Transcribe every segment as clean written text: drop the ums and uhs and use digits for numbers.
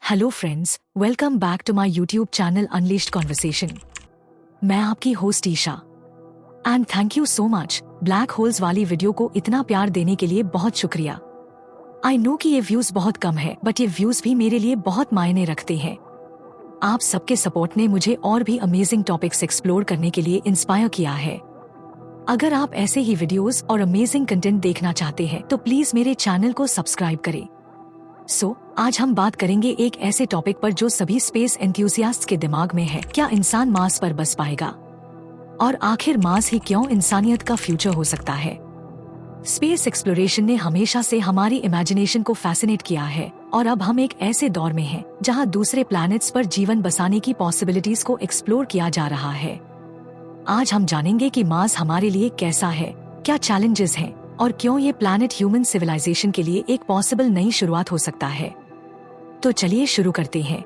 Hello friends, welcome back to my YouTube channel unleashed conversation. मैं आपकी host Isha and thank you so much black holes वाली video को इतना प्यार देने के लिए बहुत शुक्रिया। आई नो कि ये व्यूज बहुत कम है बट ये व्यूज भी मेरे लिए बहुत मायने रखते हैं। आप सबके सपोर्ट ने मुझे और भी अमेजिंग टॉपिक्स एक्सप्लोर करने के लिए इंस्पायर किया है। अगर आप ऐसे ही वीडियोस और अमेजिंग कंटेंट देखना चाहते हैं तो प्लीज मेरे चैनल को सब्सक्राइब करें। आज हम बात करेंगे एक ऐसे टॉपिक पर जो सभी स्पेस एंथुसियास्ट्स के दिमाग में है, क्या इंसान मार्स पर बस पाएगा? और आखिर मार्स ही क्यों इंसानियत का फ्यूचर हो सकता है? स्पेस एक्सप्लोरेशन ने हमेशा से हमारी इमेजिनेशन को फैसिनेट किया है और अब हम एक ऐसे दौर में हैं जहां दूसरे प्लैनेट्स पर जीवन बसाने की पॉसिबिलिटीज को एक्सप्लोर किया जा रहा है। आज हम जानेंगे कि मार्स हमारे लिए कैसा है, क्या चैलेंजेस हैं और क्यों ये प्लैनेट ह्यूमन सिविलाइजेशन के लिए एक पॉसिबल नई शुरुआत हो सकता है। तो चलिए शुरू करते हैं।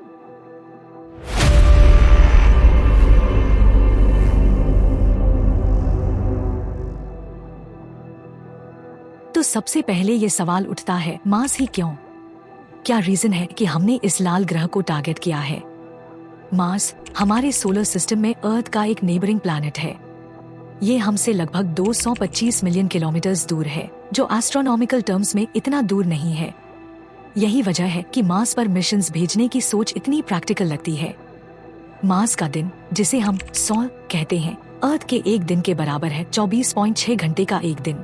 तो सबसे पहले ये सवाल उठता है, मार्स ही क्यों? क्या रीजन है कि हमने इस लाल ग्रह को टारगेट किया है? मार्स हमारे सोलर सिस्टम में अर्थ का एक नेबरिंग प्लैनेट है। ये हमसे लगभग 225 मिलियन किलोमीटर्स दूर है, जो एस्ट्रोनॉमिकल टर्म्स में इतना दूर नहीं है। यही वजह है कि मार्स पर मिशंस भेजने की सोच इतनी प्रैक्टिकल लगती है। मार्स का दिन, जिसे हम 100 कहते हैं, अर्थ के एक दिन के बराबर है। 24.6 घंटे का एक दिन।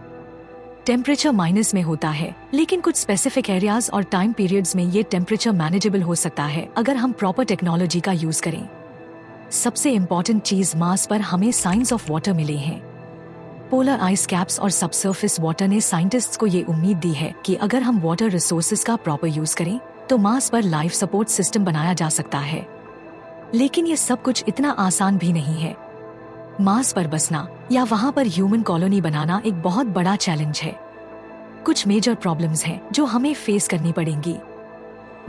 टेम्परेचर माइनस में होता है, लेकिन कुछ स्पेसिफिक एरियाज और टाइम पीरियड्स में ये टेम्परेचर मैनेजेबल हो सकता है अगर हम प्रॉपर टेक्नोलॉजी का यूज करें। सबसे इम्पोर्टेंट चीज, मार्स पर हमें साइंस ऑफ वाटर मिले हैं। पोलर आइस कैप्स और सबसर्फेस वाटर ने साइंटिस्ट्स को ये उम्मीद दी है कि अगर हम वाटर रिसोर्सेज का प्रॉपर यूज करें तो मार्स पर लाइफ सपोर्ट सिस्टम बनाया जा सकता है। लेकिन ये सब कुछ इतना आसान भी नहीं है। मार्स पर बसना या वहाँ पर ह्यूमन कॉलोनी बनाना एक बहुत बड़ा चैलेंज है। कुछ मेजर प्रॉब्लम्स हैं जो हमें फेस करनी पड़ेंगी।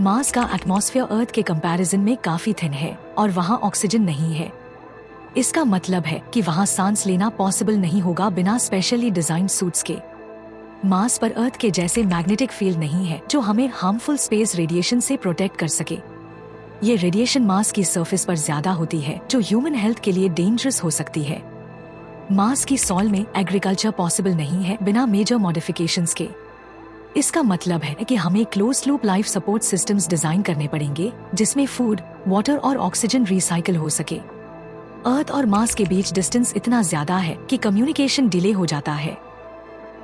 मार्स का एटमॉस्फेयर अर्थ के कंपैरिजन में काफी थिन है और वहाँ ऑक्सीजन नहीं है। इसका मतलब है कि वहाँ सांस लेना पॉसिबल नहीं होगा बिना स्पेशली डिजाइन सूट्स के। मार्स पर अर्थ के जैसे मैग्नेटिक फील्ड नहीं है जो हमें हार्मफुल स्पेस रेडिएशन से प्रोटेक्ट कर सके। ये रेडिएशन मार्स की सरफेस पर ज्यादा होती है, जो ह्यूमन हेल्थ के लिए डेंजरस हो सकती है। मार्स की सॉइल में एग्रीकल्चर पॉसिबल नहीं है बिना मेजर मॉडिफिकेशंस के। इसका मतलब है कि हमें close loop life support systems design करने पड़ेंगे जिसमें फूड, वाटर और ऑक्सीजन रिसाइकिल हो सके। अर्थ और मार्स के बीच डिस्टेंस इतना ज्यादा है कि कम्युनिकेशन डिले हो जाता है।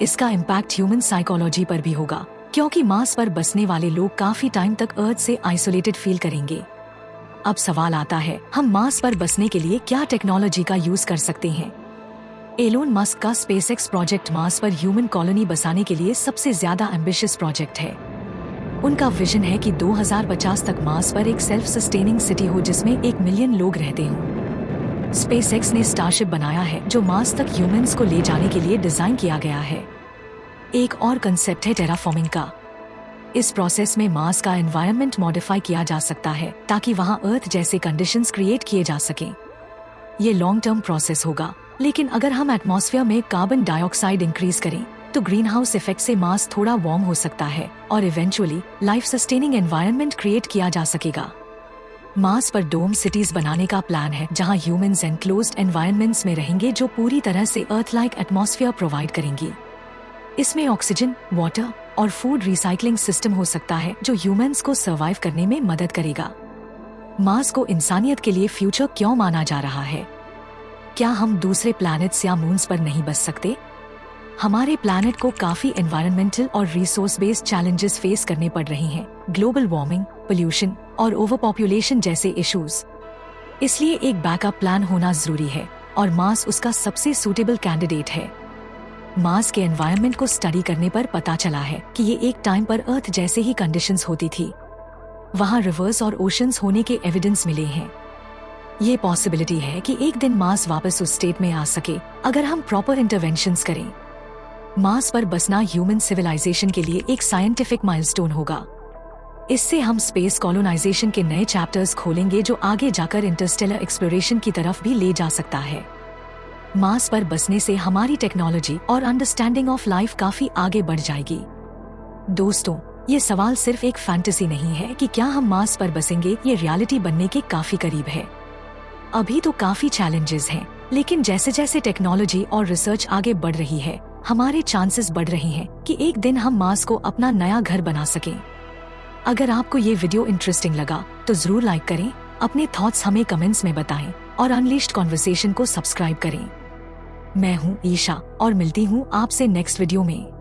इसका इम्पैक्ट ह्यूमन साइकोलॉजी पर भी होगा, क्योंकि मार्स पर बसने वाले लोग काफी टाइम तक अर्थ से आइसोलेटेड फील करेंगे। अब सवाल आता है, हम मार्स पर बसने के लिए क्या टेक्नोलॉजी का यूज कर सकते हैं? एलोन मस्क का स्पेसएक्स प्रोजेक्ट मार्स पर ह्यूमन कॉलोनी बसाने के लिए सबसे ज्यादा एम्बिशियस प्रोजेक्ट है। उनका विजन है कि 2050 तक मार्स पर एक सेल्फ सस्टेनिंग सिटी हो जिसमें 1 मिलियन लोग रहते हों। स्पेसएक्स ने स्टारशिप बनाया है जो मार्स तक ह्यूमंस को ले जाने के लिए डिजाइन किया गया है। एक और कंसेप्ट है टेराफॉर्मिंग का। इस प्रोसेस में मार्स का एनवायरनमेंट मॉडिफाई किया जा सकता है ताकि वहां अर्थ जैसे कंडीशंस क्रिएट किए जा सकें। ये लॉन्ग टर्म प्रोसेस होगा, लेकिन अगर हम एटमॉस्फेयर में कार्बन डाइऑक्साइड इंक्रीज करें तो ग्रीन हाउस इफेक्ट से मार्स थोड़ा वार्म हो सकता है और eventually life sustaining environment create किया जा सकेगा। मार्स पर डोम सिटीज बनाने का प्लान है जहां ह्यूमंस एनक्लोज्ड एनवायरनमेंट्स में रहेंगे जो पूरी तरह से अर्थ लाइक एटमॉस्फेयर प्रोवाइड करेंगी। इसमें ऑक्सीजन, वाटर और फूड रिसाइकलिंग सिस्टम हो सकता है जो ह्यूमंस को सर्वाइव करने में मदद करेगा। मार्स को इंसानियत के लिए फ्यूचर क्यों माना जा रहा है? क्या हम दूसरे प्लैनेट्स या मून्स पर नहीं बस सकते? हमारे प्लैनेट को काफी एनवायरमेंटल और रिसोर्स बेस्ड चैलेंजेस फेस करने पड़ रहे हैं, ग्लोबल वार्मिंग, पोल्यूशन और ओवर पॉपुलेशन जैसे इश्यूज। इसलिए एक बैकअप प्लान होना जरूरी है और मार्स उसका सबसे सूटेबल कैंडिडेट है। मार्स के एनवायरनमेंट को स्टडी करने पर पता चला है कि ये एक टाइम पर अर्थ जैसे ही कंडीशंस होती थी। वहाँ रिवर्स और ओशंस होने के एविडेंस मिले हैं। ये पॉसिबिलिटी है कि एक दिन मार्स वापस उस स्टेट में आ सके अगर हम प्रॉपर इंटरवेंशंस करें। मार्स पर बसना ह्यूमन सिविलाइजेशन के लिए एक साइंटिफिक माइलस्टोन होगा। इससे हम स्पेस कॉलोनाइजेशन के नए चैप्टर्स खोलेंगे जो आगे जाकर इंटरस्टेलर एक्सप्लोरेशन की तरफ भी ले जा सकता है। मार्स पर बसने से हमारी टेक्नोलॉजी और अंडरस्टैंडिंग ऑफ लाइफ काफी आगे बढ़ जाएगी। दोस्तों, ये सवाल सिर्फ एक फैंटेसी नहीं है कि क्या हम मार्स पर बसेंगे, ये रियलिटी बनने के काफी करीब है। अभी तो काफी चैलेंजेस हैं, लेकिन जैसे जैसे टेक्नोलॉजी और रिसर्च आगे बढ़ रही है, हमारे चांसेस बढ़ रहे हैं कि एक दिन हम मार्स को अपना नया घर बना सकें। अगर आपको ये वीडियो इंटरेस्टिंग लगा तो जरूर लाइक करें, अपने थॉट्स हमें कमेंट्स में बताएं और अनलिश्ड कॉन्वर्सेशन को सब्सक्राइब करें। मैं हूँ ईशा और मिलती हूँ आपसे नेक्स्ट वीडियो में।